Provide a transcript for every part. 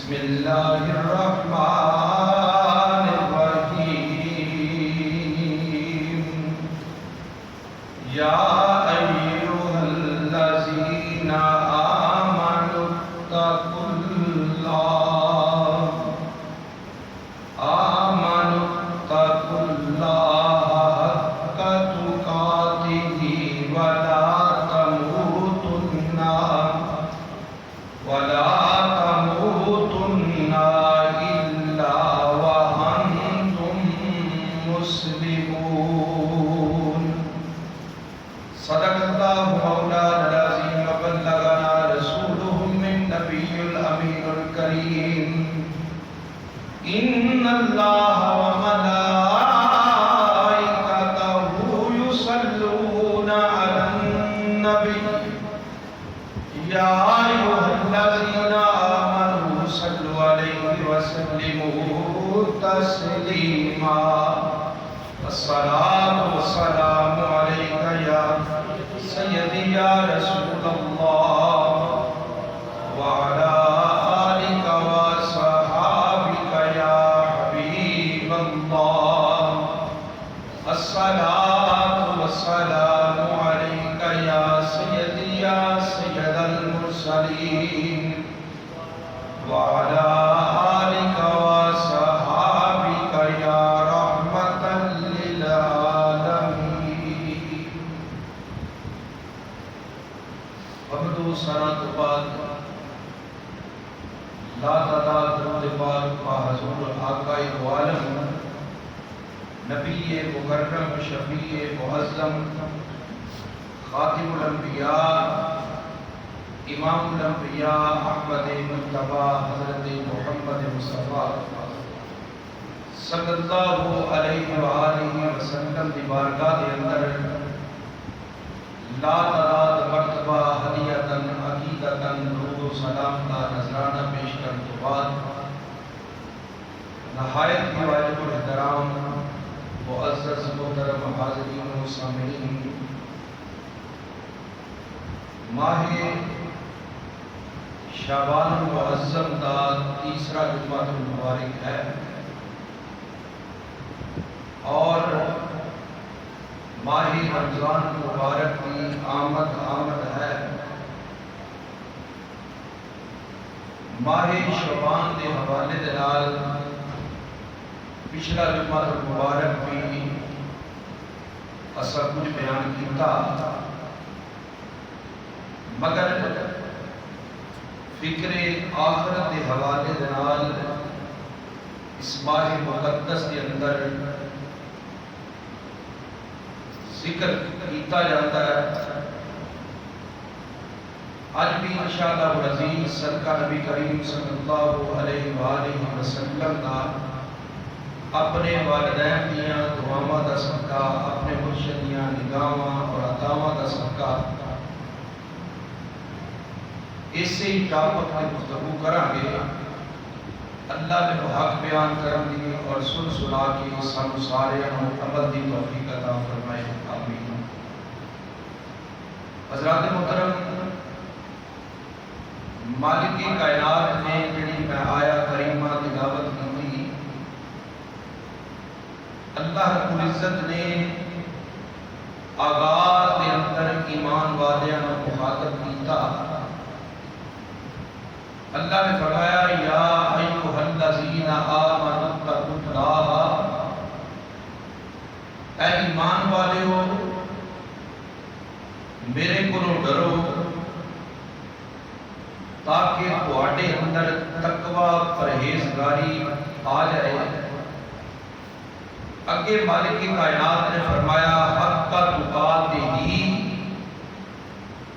بسم اللہ الرحمن الرحیم یا ایھا الذین آمنوا اتقوا اللہ حق تقاتہ ولا تموتن إلا وأنتم مسلمون صدق اللہ مولانا العظیم وبلغنا رسوله النبی الامین الکریم ان اللہ وملائکتہ یصلون علی النبی یا ایھا الذین آمنوا صلوا علیہ وسلموا تسلیما الصلاۃ والسلام علیک یا سیدی یا رسول اللہ وعلی آلک وصحابک یا حبیب اللہ الصلاۃ والسلام علیک یا سیدی یا سید المرسلین وعلی آلک وصحابک یا رحمۃ للعالمین۔ حمد و ثنا کے بعد لا تعداد درود پاک پا حضور آقا دو عالم نبی مکرم شفیع معظم خاتم الانبیاء امام الانبیاء احمد مجتبی حضرت محمد مصطفیٰ صلی اللہ علیہ وآلہ وسلم دی بارگاہ دے اندر لا تعداد مرتبہ ہدیتاً عقیدتاً درود و سلام کا نذرانہ پیش کرنے کے بعد نہایت ہی واجب الاحترام معزز محترم حاضرین و سامعین، ماہ شعبان المعظم کا تیسرا جمعہ المبارک ہے اور ماہ رمضان مبارک کی آمد ہے۔ ماہ شعبان کے حوالے دے نال پچھلا جمعہ المبارک بھی اسا کچھ بیان کیتا، مگر فکر آخرت کے حوالے دے نال اس ماہ مقدس کے اندر ذکر کیتا جاتا ہے۔ آج بھی انشاءاللہ العزیز صدقہ نبی کریم صلی اللہ علیہ وآلہ وسلم کا اپنے والدین دیاں دعاواں دا صدقہ، اپنے مرشد دیاں نگاہاں اور عطاواں دا صدقہ اسی ٹاپک میں گفتگو کریں گے۔ اللہ نے حق بیان کرن دی اور سن سنا کے سانو سارے عمل دی توفیق عطا فرمائے، آمین۔ حضرات محترم، مالک کائنات نے جڑی میں آیا کریمہ تلاوت کی، اللہ رب العزت نے آغاز کے اندر ایمان والیاں مخاطب کیتا۔ اللہ نے فرمایا یا ایھا الذین آمنوا اتقوا اللہ، اے ایمان والےو میرے کولوں ڈرو تاکہ تواڈے اندر تقوی پرہیزگاری آ جائے۔ اگے مالک کائنات نے فرمایا حق تقاتہ،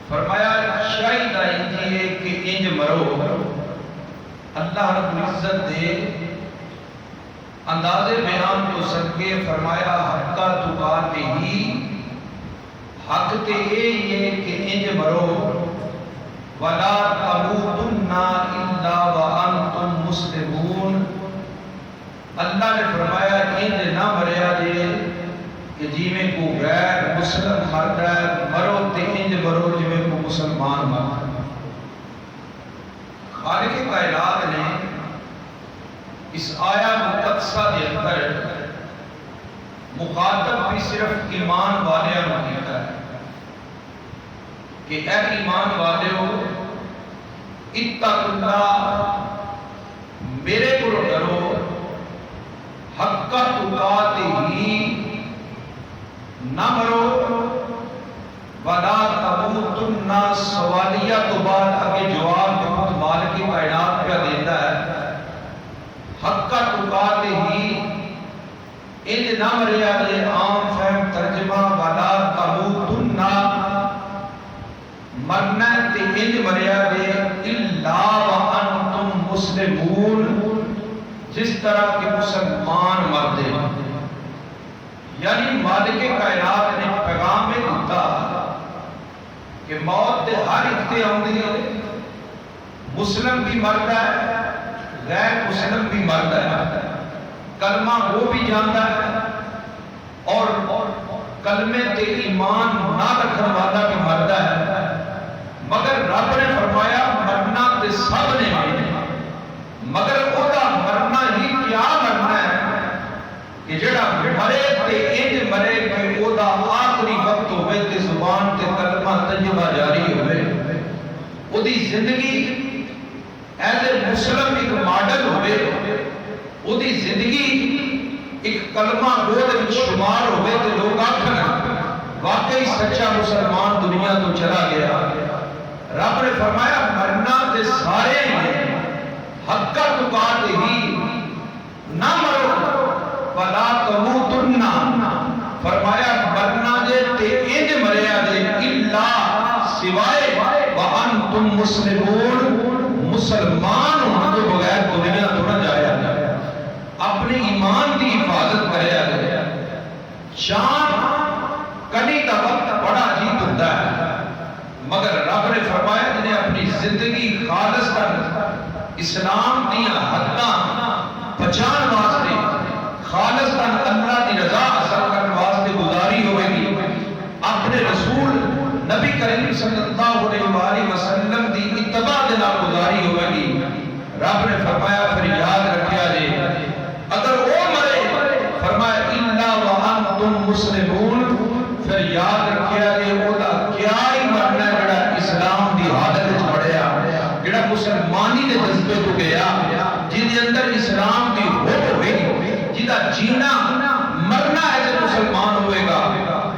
فرمایا شاہد ہے کہ انج مرو۔ اللہ رب العزت دے انداز بیان کو صدقے فرمایا حق تقاتہ، حق تے یہ کہ انج مرو ولا تموتن الا وانتم مسلمون۔ اللہ نے فرمایا انج نہ مریا جے کہ جی میں کو غیر مسلم مرد ہے، مرو تے انج مرو جی میں کو مسلمان مرد ہے۔ خالق کائنات نے اس آیا مقدسہ کے اندر مخاطب بھی صرف ایمان والے ہوتا ہے کہ اے ایمان والے ہو اتقوا اللہ میرے کو ڈرو حق تقاتہ نہ مرو ولا تموتن سوالیہ تو بعد آگے جواب جو خود مالک کائنات پہ دیتا ہے حق تقاتہ انج نہ مریا یہ عام فہم ترجمہ ولا تموتن مرنا تے انج مریا دے الا وانتم مسلمون جس طرح کہ مسلمان مردے یعنی مالک کائنات نے پیغام میں دیتا کہ موت دے ہر ایک تے آندی ہے مسلم بھی مرتا ہے غیر مسلم بھی مرتا ہے کلمہ وہ بھی جانتا ہے اور کلمے تے ایمان نہ رکھنے والا بھی مرتا ہے مگر رب نے فرمایا مرنا تے سب نے مگر او دا مرنا ہی کیا مرنا ہے کہ جڑا مرے تے انج مرے کہ او دا آخری وقت ہوئے تے زبان تے کلمہ طیبہ جاری ہوئے او دی زندگی ایز اے مسلم ایک ماڈل ہوئے او دی زندگی ایک کلمہ گو دے وچ شمار ہوئے تے لوگ آکھن واقعی سچا مسلمان دنیا تو چلا گیا رب نے فرمایا مرنا تے سارے ہیں حق تقاتہ نہ مرو ولا تموتن فرمایا مرنا دے تے انج مریا دے الا سوائے وانتم مسلمون مسلمان ہونے کے بغیر دنیا تو نہ جایا اپنے ایمان کی حفاظت کریا گیا شان کدی کا وقت بڑا عجیب ہوتا ہے مگر رب نے فرمایا جنہیں اپنی زندگی خالص کر اسلام دیا حداں بچان واسطے خالص کر اللہ کی رضا حاصل کرنے واسطے گزاری ہوئے گی اپنے رسول نبی کریم صلی اللہ علیہ وسلم دی اتباع دے نال گزاری ہوئے گی رب نے فرمایا پھر یاد رکھیا جے اگر وہ مرے فرمایا الا وانتم مسلمون پھر یاد رکھیا جے او دا کیا ہی مرنا جڑا اسلام دی حالت وچ پڑھیا جڑا مسلمانی دے جذبے تو گیا جن دے اندر اسلام دی ہوپ ہوئی جدا جینا مرنا ایسے مسلمان ہوئے گا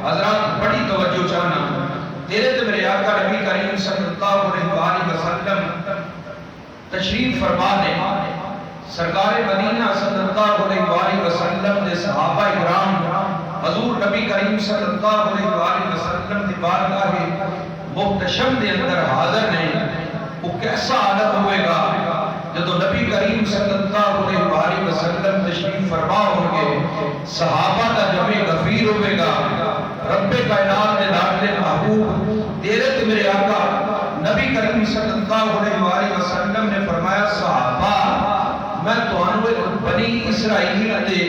حضرات بڑی توجہ چاہنا تیرے تے میرے آقا نبی کریم صلی اللہ علیہ وسلم تشریف فرما دے سرکار مدینہ صلی اللہ علیہ وسلم دے صحابہ اکرام حضور نبی کریم صلی اللہ علیہ وسلم دی بارگاہ محتشم دے اندر حاضر نے وہ کیسا حالت ہوئے گا جدو نبی کریم صلی اللہ علیہ وسلم تشریف فرما ہوں گے صحابہ کا جمع غفیر ہوئے گا رب کائنات نے لاڈلے محبوب تیرے تے میرے آقا نبی کریم صلی اللہ علیہ وسلم نے فرمایا صحابہ میں تانوں ایک بنی اسرائیل دے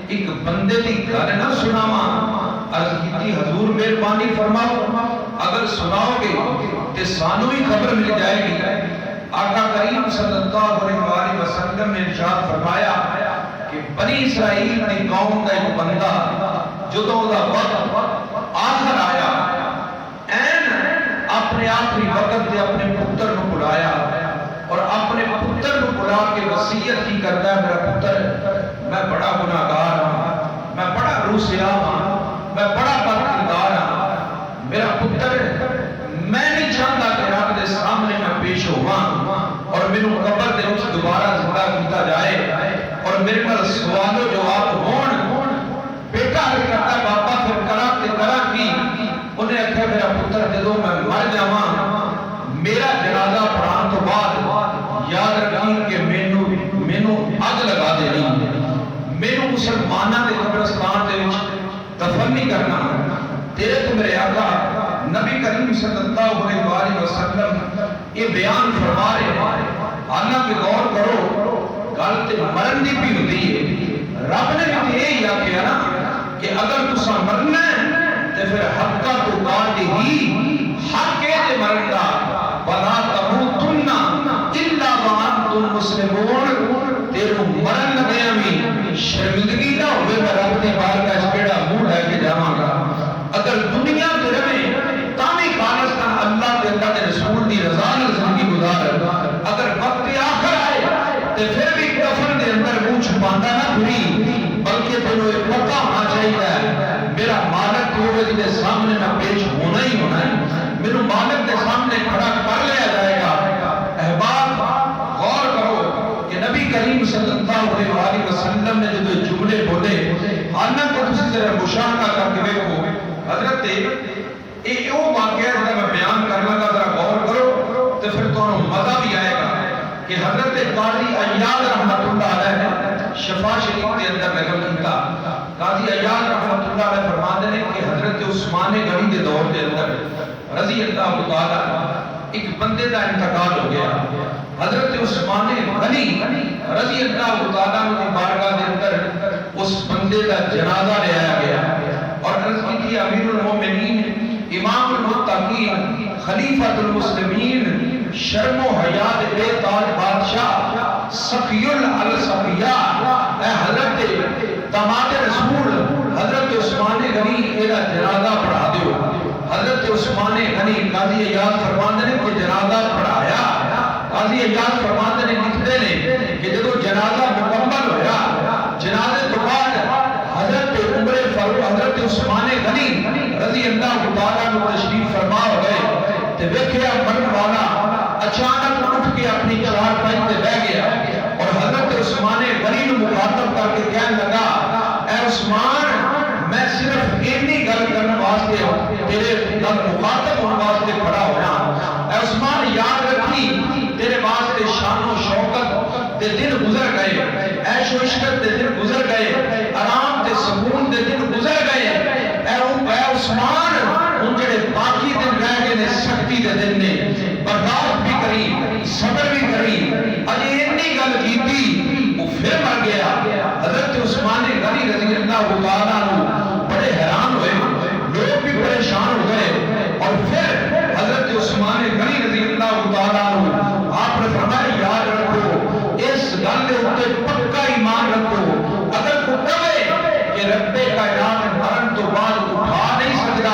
ایک بندے دی گل نہ سناواں عرض کیتی حضور مہربانی فرماؤ اگر سناؤ گے تے سانو بھی خبر مل جائے گی آقا کریم صلی اللہ علیہ وسلم نے ارشاد فرمایا کہ بنی اسرائیل دی قوم دا ایک بندہ جدوں دا وقت آخر آیا این اپنے آخری وقت دے اپنے پتر نو بلایا اور اپنے پتر نو بلا کے وصیت کی کرتا ہے میرا پتر میں بڑا گناہگار ہوں میں بڑا روسیا ہوں میں بڑا بدکردار ہوں میرا پتر میں نہیں چاہتا کہ رب دے سامنے میں پیش ہوا اور میرے قبر دے وچ دوبارہ زندہ کیتا جائے اور میرے نال سوال و جواب ہون بیٹا کہتا ہے بابا پھر کرا کی انہیں آخیا میرا پتر جدوں میں مر جاواں میرا جنازہ پڑھان تو بعد یاد رکھیں کہ مینوں اگ لگا دینی مینوں مسلماناں دے قبرستان دے وچ دفن نہیں کرنا تیرے تو میرے آقا نبی کریم صلی اللہ علیہ وسلم یہ بیان فرما رہے ہیں حالانکہ غور کرو گل تے مرن دی بھی ہوتی ہے رب نے بھی یہی آخیا نا کہ اگر تساں مرنا ہے تے پھر حق تقاتہ حق ہے مرن دا ولا تموتن الا وانتم مسلمون تیرے مرن چھپانا نہ پھری، بلکہ تینوں ایک پتہ ہونا چاہیے میرا مالک تو دے سامنے میں پیش ہونا ہی ہونا ہے، میرے مالک کے سامنے کھڑا کر لیا جائے گا۔ احباب غور کرو کہ نبی کریم صلی اللہ علیہ وسلم نے جو جملے بولے، حالانکہ تسی ذرا مشاہدہ کر کے دیکھو حضرت یہ وہ واقعہ جب میں بیان کرنا کا ذرا غور کرو تو پھر تو مزہ بھی آئے گا کہ حضرت قاضی عیاض رحمت اللہ علیہ نے شفا شریف کے اندر نقل کیتا، قاضی عیاض رحمت اللہ علیہ فرماتے ہیں کہ حضرت عثمان غنی کے دور کے اندر رضی اللہ تعالی ایک بندے کا انتقال ہو گیا۔ حضرت عثمان غنی رضی اللہ تعالیٰ کی بارگاہ کے اندر اس بندے کا جنازہ لے آیا گیا اور عرض کی امیر المومنین امام المتقین خلیفۃ المسلمین شرم و حیات بے تاج بادشاہ سقی الصفیاء اے حضرت داماد رسول حضرت عثمان غنی کا جنازہ پڑھا دیو۔ حضرت عثمان غنی قاضی عیاض فرماندے نے کہ جنازہ پڑھایا۔ قاضی عیاض فرماندے نے لکھتے نے کہ جب جنازہ مکمل ہویا، جنازے تو بعد حضرت عمر فاروق حضرت عثمان غنی رضی اللہ تعالیٰ کو تشریف فرما ہو گئے تے ویکھیا مرن والا اچانک اٹھ کے اپنی چارپائی تے بیٹھ گیا اور حضرت عثمان غنی کو مخاطب کر کے کہنے لگا، اے عثمان میں صرف اتنی گل کرنے واسطے تیرے گل مخاطب ہونے واسطے کھڑا ہویا، اے عثمان یاد رکھی تیرے واسطے شان و شوکت دے دن گزر گئے، عیش و عشرت دے دن گزر گئے، آرام تے سکون دے دن گزر گئے، اے عثمان ان جڑے باقی دن رہ گئے نے سختی دے دن نے برداشت بھی کری صبر بھی کری، اجے اتنی گل کیتی وہ پھر مر گیا۔ حضرت عثمان غنی رضی اللہ تعالیٰ عنہ بڑے حیران ہوئے، لوگ بھی پریشان ہو گئے اور پھر حضرت عثمان غنی رضی اللہ تعالیٰ عنہ آپ نے فرمایا یاد رکھو اس گل کے اوپر پکا ایمان رکھو، اگر کو کہے کہ رب کائنات مرن تو بعد اٹھا نہیں سکتا،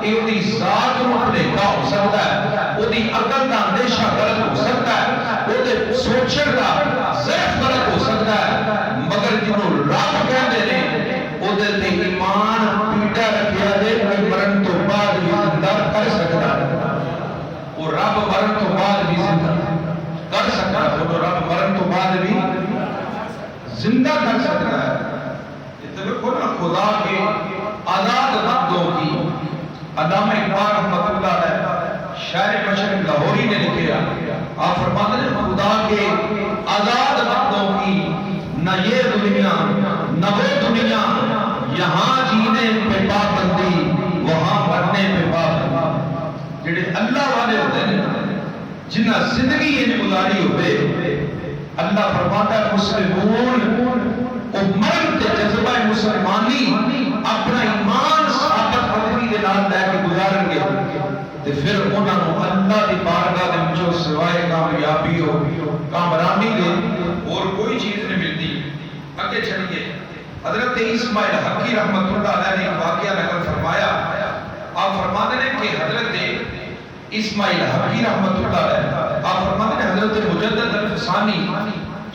یہ دی ذات کو بھلیکا ہو سکتا ہے، وہ دی عقل کا اندیشہ غلط ہو سکتا ہے، وہ دے سوچن کا ضعف غلط ہو سکتا ہے، مگر جنہوں رب کہندے نے وہ دے تے ایمان پیٹا رکھیا دے کہ مرن تو بعد بھی زندہ کر سکتا ہے، وہ رب مرن تو بعد بھی زندہ کر سکتا ہے، وہ رب مرن تو بعد بھی زندہ کر سکتا ہے۔ دیکھو نا خدا کے آزاد بندوں کی علامہ اقبال رحمۃ اللہ علیہ شاعر مشرق لاہوری نے لکھا، آپ فرماتے ہیں خدا کے آزاد بندوں کی نہ یہ دنیا نہ وہ دنیا، یہاں جینے پہ پابندی وہاں مرنے پہ پابندی۔ جڑے اللہ والے ہوتے ہیں جنہ زندگی ان گزاری ہوئے، اللہ فرماتا ہے مسلمون وہ مرد کے جذبہ مسلمانی اپنا ایمان ثابت قدمی کے نال لے کے گزارن گے تے پھر انہاں نوں اللہ دی بارگاہ دے وچوں سوائے کامیابی ہو کامرانی دے اور کوئی چیز نہیں ملتی۔ اگے چلیے حضرت اسماعیل حقی رحمت اللہ علیہ نے واقعہ نقل فرمایا، آپ فرماتے ہیں کہ حضرت اسماعیل حقی رحمت اللہ علیہ آپ فرماتے ہیں حضرت مجدد الفسانی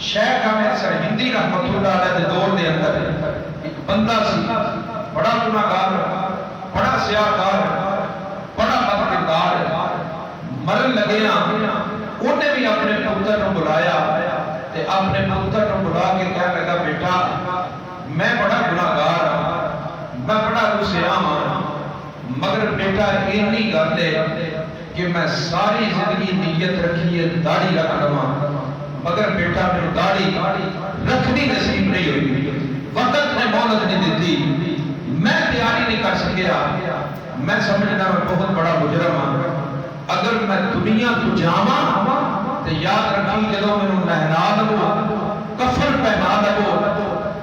شیخ احمد سرہندی رحمت اللہ علیہ دے دور دے اندر ایک بندہ سی، بڑا گناہگار، بڑا سیاہکار، بڑا بدکردار، مرن لگیا انہیں بھی اپنے پتر کو بلایا تے اپنے پتر کو بلا کے کہنے لگا بیٹا میں بڑا گناہگار ہوں، میں بڑا گسیام ہوں، مگر بیٹا اتنی گل ہے کہ میں ساری زندگی نیت رکھی ہے داڑھی رکھ لواں، مگر بیٹا میں داڑھی رکھنی نصیب نہیں ہوئی، وقت نے مہلت نہیں دیتی، میں تیاری نہیں کر سکیا، میں سمجھنا میں بہت بڑا مجرم ہوں، اگر میں دنیا تو جاواں تو یاد رکھی جدوں مینوں نہلا لو کفن پہنا لو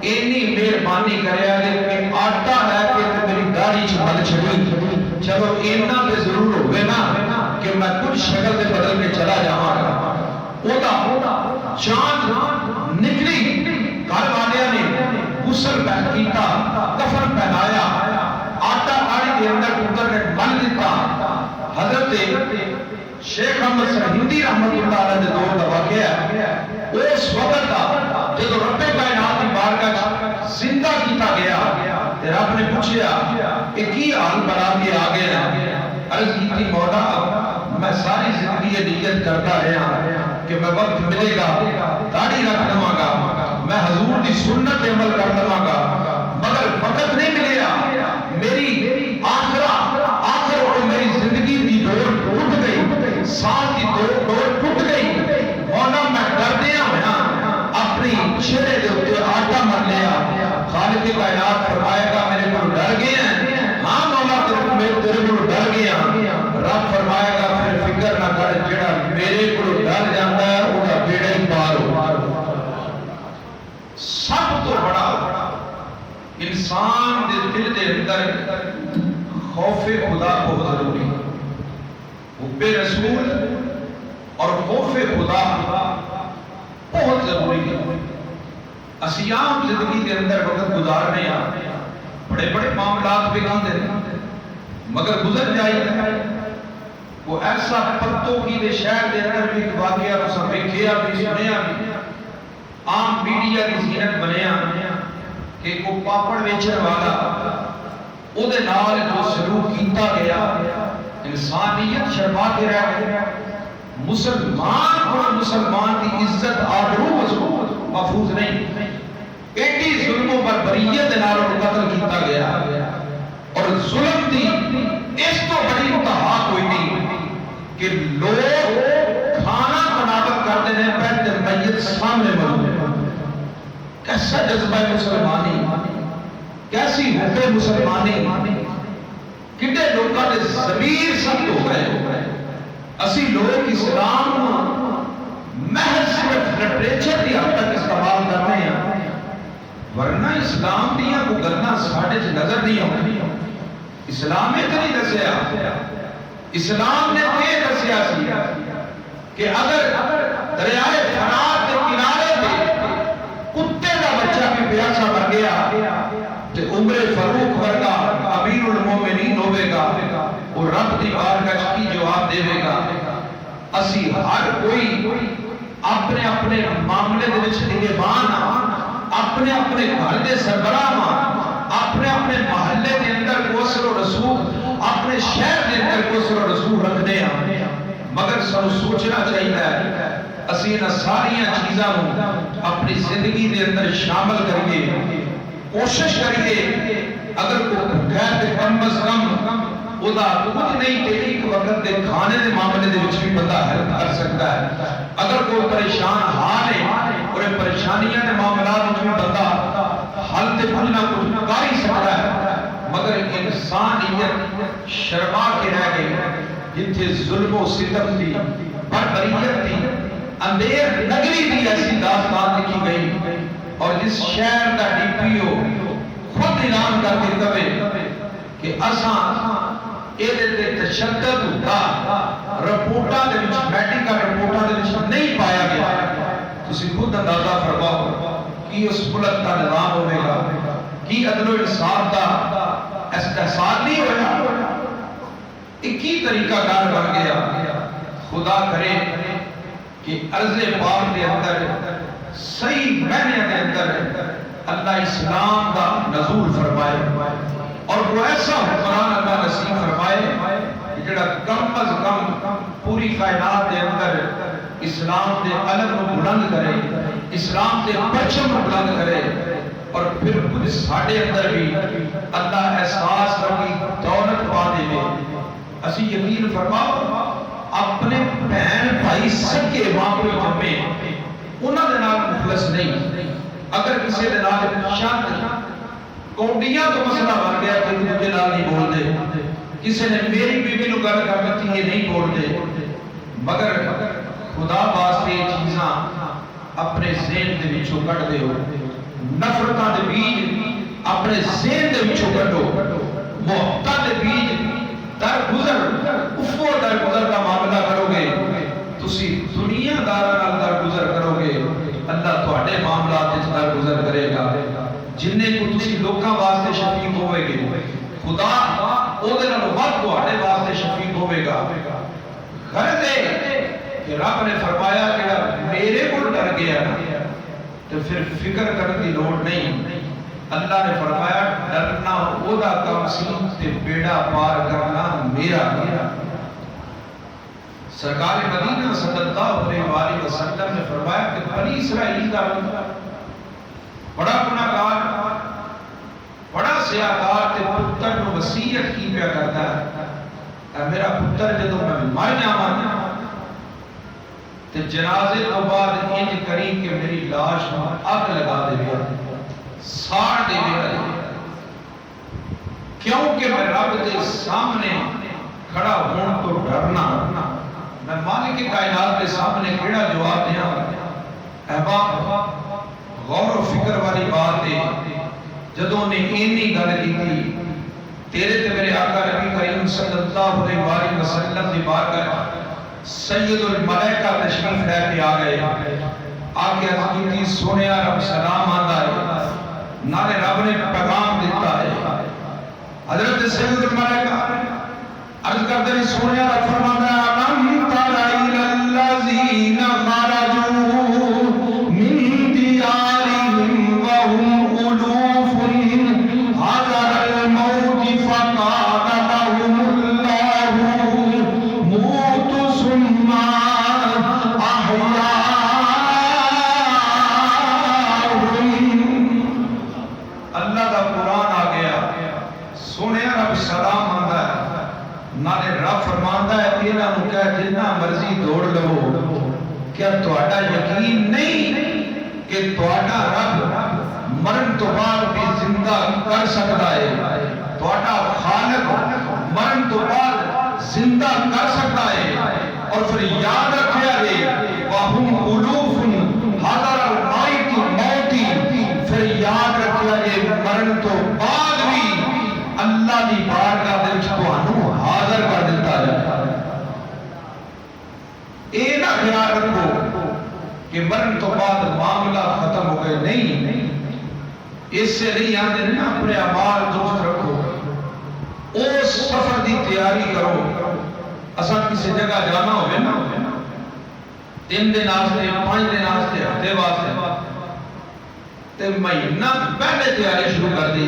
اینی مہربانی کریا کہ آٹا ہے کہ میری داڑھی چ مل چھڑی، چلو اینا تے ضرور ہوئے نا کہ میں کچھ شکل دے بدل کے چلا جاواں گا۔ اودا چاند نکلی، گھر والیاں نے غسل کیتا، کفن پہنایا، آٹا داڑھی کے اندر پتر نے مل دیتا۔ حضرت شیخ احمد سرہندی رحمت اللہ علیہ دے دور دا واقعہ ہے، اس وقت دا جب رب کائنات کی بارگاہ زندہ کیتا گیا تے رب نے پوچھیا کہ کی حال بنا کے آ گئے؟ عرض کی مولا میں ساری زندگی نیت کرتا رہا کہ میں وقت ملے گا داڑھی رکھ لواں گا، میں حضور کی سنت عمل کر لواں گا، مگر وقت نہیں ملیا۔ میری آخر اور میری زندگی کی ڈور ٹوٹ گئی، سال کی ڈور ٹوٹ گئی۔ مولا میں ڈردیا ہوا اپنی چہرے کے اوپر آٹا مار لیا۔ خالق کائنات فرمائے گا میرے کو ڈر گئے ہیں؟ ہاں مولا تیرے کو ڈر گیا۔ رب فرمائے گا پھر فکر نہ کر، جڑا میرے کو ڈر جاتا ہے وہ بیڑا ہی پار ہو۔ سب تو بڑا انسان دے دل دے اندر خوف خدا بہت ضروری ہے۔ حب رسول اور خوف خدا بہت ضروری ہے۔ اسی عام زندگی کے اندر وقت گزارنے بڑے بڑے معاملات پہ گاندے مگر گزر جائے وہ ایسا پتوں کی دے شہر دے اندر بھی واقعہ تو ویکھیا بھی سنیا بھی عام میڈیا کی زینت بنیا کہ کو پاپڑ ویچن والا او دے نال جو سلوک کیتا گیا انسانیت شرما کے رہ گیا۔ مسلمان اور مسلمان کی عزت آبرو محفوظ نہیں۔ ایڈی ظلم و بربریت دے نال قتل کیتا گیا اور ظلم دی اس تو بڑی انتہا کوئی نہیں کہ لوگ کھانا بناوٹ کرتے ہیں پہلے میت سامنے موجود۔ کیسا جذبہ مسلمانی، کیسی حب مسلمانی، کتنے لوگوں نے ضمیر سخت ہو گئے۔ اسی لوگ اسلام محض صرف لٹریچر کی حد تک استعمال کرتے ہیں، ورنہ اسلام دیا کو گلنا ساڑھے سے نظر نہیں ہوتی۔ اسلام نے تو نہیں دسیا، اسلام نے یہ دسیا سی کہ اگر دریائے فرات کے کنارے پہ کتے کا بچہ بھی پیاسا مر گیا تو عمر فاروق ورگا امیر المومنین ہوئے گا، وہ رب دی بارگاہ کی جواب دے گا۔ اسی ہر کوئی اپنے اپنے معاملے دے وچ نگہبان، اپنے اپنے گھر دے سربراہ، اپنے اپنے محلے دے اندر کوثر و رسول، اپنے شہر دے اندر کوثر و رسول رکھنے ہیں، مگر سانو سوچنا چاہیے اسی ان ساری چیزاں اپنی زندگی دے اندر شامل کریے، کوشش کریے۔ اگر کوئی غیر تے کم از کم ادا کچھ نہیں کہ ایک وقت دے کھانے دے معاملے دے وچ بھی بندہ ہیلپ کر سکتا ہے۔ اگر کوئی پریشان حال ہے اور پریشانیاں دے معاملات وچ بھی بندہ حل تے کچھ نہ کچھ کر ہی سکتا ہے، مگر انسانیت شرما کے رہ گئی جتھے ظلم و ستم دی، بربریت دی، اندھیر نگری دی ایسی داستان لکھی گئی اور جس شہر دا ڈی پی او خود اعلان کر کے کہے کہ اساں ایدے تے تشدد ہوتا رپورٹاں دے وچ میڈیکل رپورٹاں دے وچ نہیں پایا گیا۔ تسی خود اندازہ فرماؤ کہ اس ملک کا نظام ہوئے گا، کی عدل و انصاف دا استحصال نہیں ہویا، ایک ہی طریقہ کار بن گیا۔ خدا کرے کہ عرض پاک دے اندر صحیح معنی دے اندر اللہ اسلام کا نزول فرمائے اور وہ ایسا حکمران اللہ نصیب فرمائے جڑا کم از کم پوری کائنات دے اندر اسلام دے علم کو بلند کرے، اسلام دے پرچم کو بلند کرے، اور پھر خود ساڑھے اندر بھی اللہ احساس رکھی دولت پا دے میں۔ اسی یقین فرماؤ اپنے بہن بھائی سکے ماں کو جمعے انہوں نے نام مخلص نہیں۔ اگر کسی نے نام شاند کونڈیاں تو مسئلہ بن گیا کہ مجھے نام نہیں بول دے، کسی نے میری بیوی لوگ گل کر تھی یہ نہیں بول دے، مگر خدا واسطے چیزاں اپنے ذہن دے وچوں کٹ دے ہو، نفرتاں دے بیج اپنے ذہن دے وچوں کٹو، محبت دے بیج درگزر افو درگزر کا معاملہ کرو گے، تسی دنیا دارا درگزر کرو گے، اللہ تواڈے معاملات وچ درگزر کرے گا۔ جننے کو تسی لوکاں واسطے شفیق ہوئے گے، خدا او دے نال ود تواڈے واسطے شفیق ہوئے گا۔ غرض ہے کہ رب نے فرمایا کہ میرے کو ڈر گیا نا تو پھر فکر کرنے کی لوڑ نہیں. اللہ نے فرمایا ڈرنا اودا کام سی تے بیڑا پار کرنا میرا. سرکار مدینہ صلی اللہ علیہ وسلم نے فرمایا کہ بنی اسرائیل کا بڑا گناہگار بڑا سیاکار تے پتر نو وصیت کی پیا کرتا ہے اے میرا پتر جدوں میں مر جاواں تے جنازے تو بعد انج کری کہ میری لاش نو اگ لگا دے ساڑ دے کیونکہ میں رب کے سامنے کھڑا ہون تو ڈرنا. میں مالک کائنات کے سامنے کیڑا جواب دیا. احباب غور و فکر والی بات ہے جدوں نے اینی گل کی تیرے تے میرے آقا نبی کریم صلی اللہ علیہ وسلم دی بارگاہ سید الملائکہ تشریف لے کے آ گئے. آگے عرض کی سونیا رب سلام آندا ہے نالے رب نے پیغام دیتا ہے. حضرت سید الملائکہ عرض کرتے ہیں سونیا رب فرماتا ہے الم تر الی الذین خرجوا من دیارہم وهم الوف حذر الموت فقال لهم اللہ موتوا ثم احیاهم. اللہ کا قرآن آ گیا سونے رب سلام آندا ہے نالے رب فرماندا ہے انہاں نوں کہہ جنہ مرضی دوڑ لو کیا تہاڈا یقین نہیں کہ تہاڈا رب مرن تو بعد بھی زندہ کر سکتا ہے. تہاڈا خالق مرن تو بعد زندہ کر سکتا ہے. اور پھر یاد رکھیا ہے وَهُمْ أُلُوفٌ حَذَرَ الْمَوْتِ. پھر یاد رکھیا ہے مرن تو بعد بھی اللہ دی بارگاہ دے وچ تانوں حاضر کر دیتا ہے. اے نہ خیال رکھو کہ مرن تو بعد معاملہ ختم ہو گئے. نہیں اس سے نہیں آتے نا اپنے اعمال درست رکھو اس سفر دی تیاری کرو. اساں کسی جگہ جانا ہوئے نا 3 دن واسطے 5 دن واسطے ہفتے واسطے تے مہینہ پہلے تیاری شروع کر دی.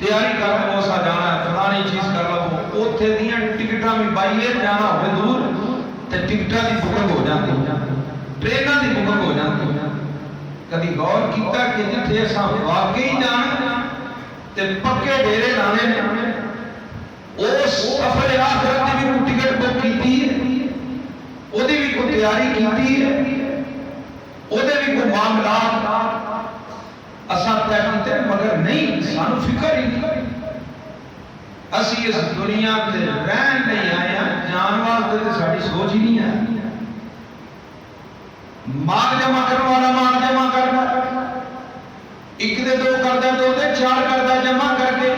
تیاری کر کے موسا جانا ہے فلانی چیز کر لو اوتھے دیاں ٹکٹاں بھی پائیے جانا ہوئے دور تے ٹکٹاں دی بکنگ ہو جاندی ٹریناں دی بکنگ ہو جاندی. کبھی غور کیتا کہ جتھے اساں واقعی جانا تے پکے ڈیرے لانے اس سفر آخرت دی بھی کوئی ٹکٹ بک کیتی ہے او دی بھی کوئی تیاری کیتی ہے او دے بھی کوئی معاملات اساں طے کیتے مگر نہیں سانو فکر ہی نہیں. اسی اس دنیا تے رہن نہیں آئے ہیں جان واسطے تے ساڈی سوچ ہی نہیں ہے. مال جمع کرنے والا مال جمع کرنا ایک دے 2 کردا 2 دے 4 کردا جمع کر کے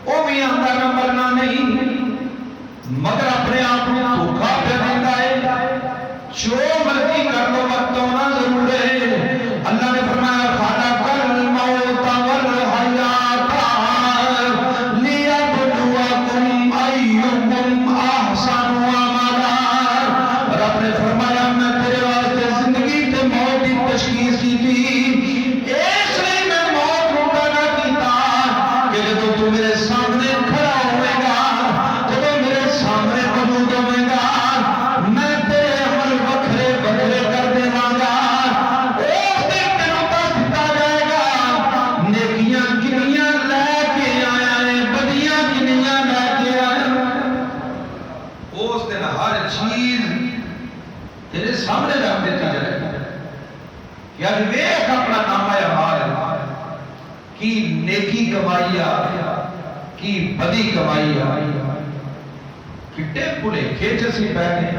وہ بھی آندا نہ مرنا نہیں مگر اپنے آپ کو دھوکا پہ دیندا ہے. جو مرضی کر لو وقت ہونا ضرور ہے. اللہ نے فرمایا خلق الموت والحیات لیبلوکم ایکم احسن عملا. رب نے فرمایا میں تیرے واسطے زندگی تے موت کی تشخیص کی تھی اس لیے میں موت کو پیدا کیتا کہ جب تو میرے سامنے کھڑا ہوئے گا جب میرے سامنے موجود ہوئے گا میں تیرے عمل وکھرے وکھرے کر دیواں گا. اس دن تینوں دس دتا جائے گا نیکیاں کنیاں لے کے آیا ہے بدیاں کنیاں لے کے آیا. اس دن ہر چیز تیرے سامنے رکھ دیتی جائے گی. یار ویکھ اپنا نامہ اعمال کی نیکی کمائی کی بدی کمائی کٹے پلے کھیچ سی بیٹھے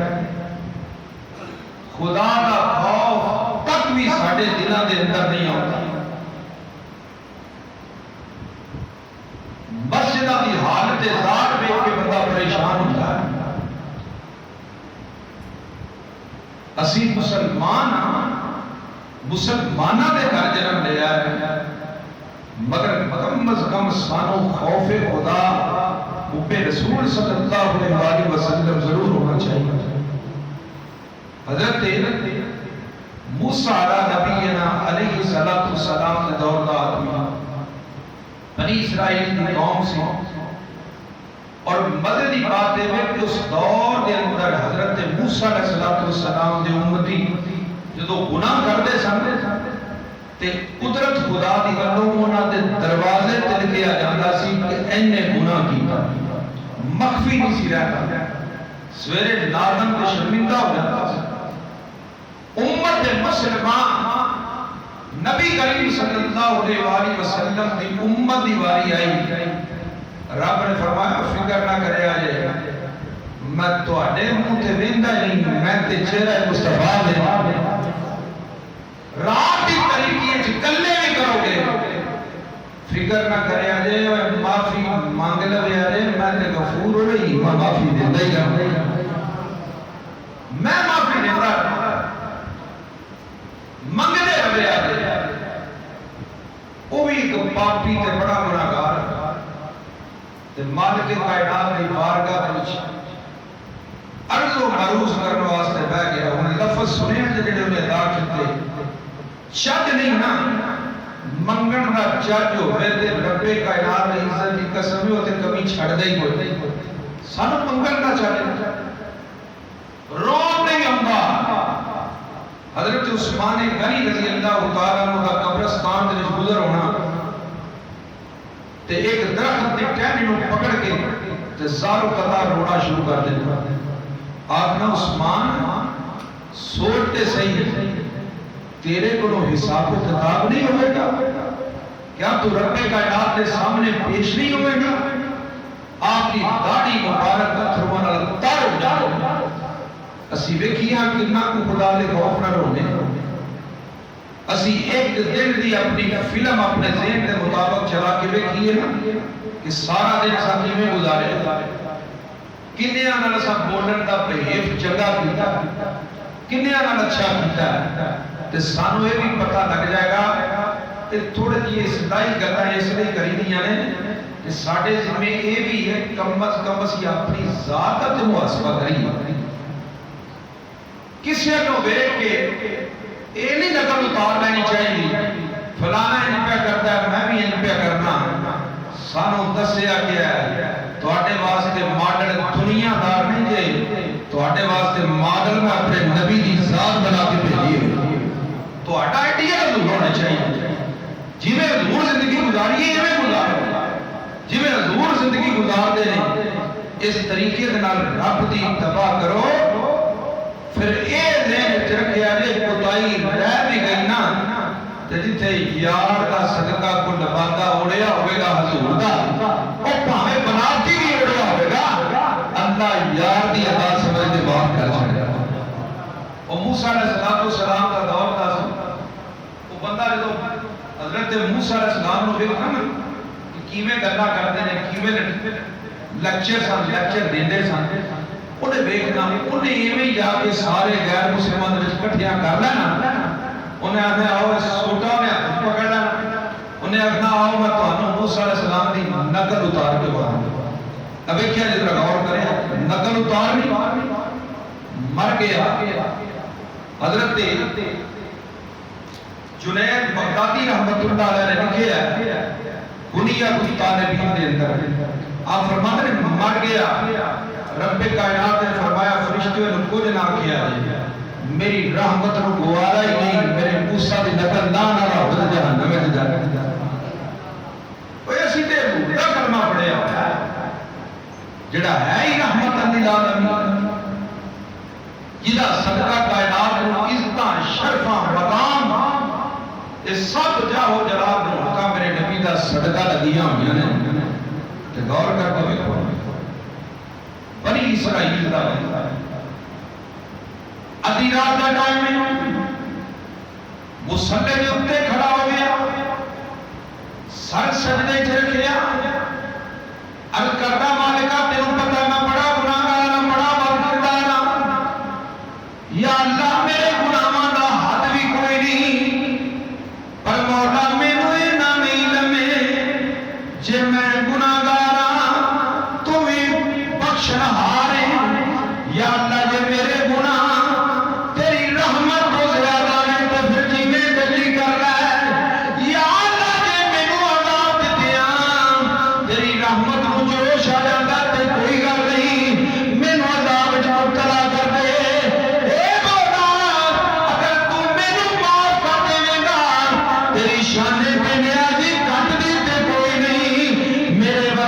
خدا کا خوف تک بھی ساڈے دلاں دے اندر نہیں آتا. مسجداں دی حالت ذات ویکھ کے بندہ پریشان ہوتا ہے. اسی مسلمانہ دے گھر جنم لیا ہے مگر کم از کم سانو خوف خدا حب رسول صلی اللہ علیہ وسلم ضرور ہونا چاہیے. حضرت موسیٰ علیہ نبینا والسلام کے دور کا آدمی بنی اسرائیل کی قوم سے اور مزے دی بات ہے کہ اس دور کے اندر حضرت موسیٰ علیہ السلام دے امتی جدو گناہ کرتے سن تے قدرت خدا دی گلوں انہاں دے دروازے تے لکھیا جاندا سی کہ اینے گناہ کیتا مخفی نہیں سی رہتا سویرے نادم تے شرمندہ ہو جاتا سی امت مسلمان نبی کریم صلی اللہ علیہ وسلم دی امت دی واری آئی رب نے فرمایا فکر نہ کرے آجے میں تو اڈے منہ تے ویندا نہیں میں تے چہرہ مصطفیٰ دے رات کی طریقے چکلے بھی کرو گے فکر نہ کرے آجے معافی مانگ لے آجے میں تے غفور ہو رہی میں معافی دیندہ ہی رہا میں معافی دیندہ منگلے ہوئے آجے وہ بھی ایک پاپی تے بڑا گناہگار تے مالک کائنات کی بارگاہ وچ عرض و معروض کرنے واسطے بیٹھ گیا انہیں لفظ سنے ہیں جڑے انہیں ادا کیتے شک نہیں نا منگن دا چج ہوے تے رب کائنات دی عزت دی قسم ہوتے کبھی چھڑ دے ہی کوئی سانو منگن دا چج رو نہیں آندا حضرت عثمان غنی رضی اللہ تعالی عنہ دا قبرستان دے وچ گزر ہونا تے ایک درخت دی ٹہنی نوں پکڑ کے تے زارو قطار رونا شروع کر دیتا آخنا عثمان سوچتے صحیح تیرے کو حساب و کتاب نہیں ہوئے گا کیا تو رب کائنات کے سامنے پیش نہیں ہوئے گا آپ کی داڑھی مبارک اتھروانا لگتار ہو جاؤ اسی ویکھیاں کتنا کو خدا لے خوف نہ رونے اسی ایک دن دی اپنی فلم اپنے ذہن کے مطابق چلا کے ویکھیے نا کہ سارا دن ساتھی میں گزارے کنیا نال سب بولن دا بہیو چنگا کیتا کنیا نال اچھا کیتا تے سانو یہ بھی پتہ لگ جائے گا کہ تھوڑے جی اصلاحی گلاں اس لیے کری دیاں نے کہ ساڈے ذمہ یہ بھی ہے کم از کم اسی اپنی ذات تے محاسبہ کریے کسی کو دیکھ کے یہ نہیں نقل اتار لینی چاہیے فلانا ان پہ کرتا ہے میں بھی ان پہ کرنا سانو دسیا گیا ہے تواڈے واسطے ماڈل دنیا دار نہیں جے تواڈے واسطے ماڈل میں اپنے نبی دی ذات بنا کے بھیجی ہے تواڈا آئیڈیا حضور ہونا چاہیے جویں حضور زندگی گزاری ہے ایویں گزارو جویں حضور زندگی گزار دے نے اس طریقے دے نال رب دی اتباع کرو پھر اے ذہن چ رکھیا جے کوتاہی رہ بھی گئی نا تے جتھے یار دا صدقہ کو نباتا اڑیا ہوئے گا حضور دا او بھاویں بناتی بھی اڑیا ہوئے گا اللہ یار دی ادا سمجھ دے معاف کر چھڑے او موسیٰ علیہ السلام کا دور دا او بندہ جو حضرت موسیٰ علیہ السلام نو ویکھنا نا کہ کیویں گلاں کردے نے کیویں لیکچر دیندے سن انہیں ویکھنا انہیں ایویں جا کے سارے غیر مسلمان وچ کٹھیاں کر لینا انہیں آخنا آؤ سوٹا نے ہاتھ پکڑ لینا انہیں آخنا آؤ میں تانوں موسیٰ علیہ السلام دی نقل اتار کے بتا اب کیا جس طرح غور کریں نقل اتار نہیں مر گیا حضرت جنید بغدادی رحمت اللہ علیہ نے لکھا ہے کنیہ الطالبین دے اندر آپ فرماتے ہیں مر گیا رب کائنات نے فرمایا فرشتوں نے کچھ نہ کیا میری رحمت کو گوارا ہی نہیں میرے موسیٰ دی نقل نہ رہا ہو جہنم میں جا کوئی اسی تے بھولا کلمہ پڑھیا ہوا ہے جڑا ہے ہی رحمت للعالمین جدا صدقہ کائنات کو عزتاں شرفاں مقام یہ سب جاہو جلال کا میرے نبی دا صدقہ لگیاں ہوئی نے تے غور کر کے دیکھو بنی اسرائیل دا ادھی رات کا ٹائم ہے مصلی کے اوپر کھڑا ہو گیا سر سجدے چ رکھیا عرض کرتا مالکا تینوں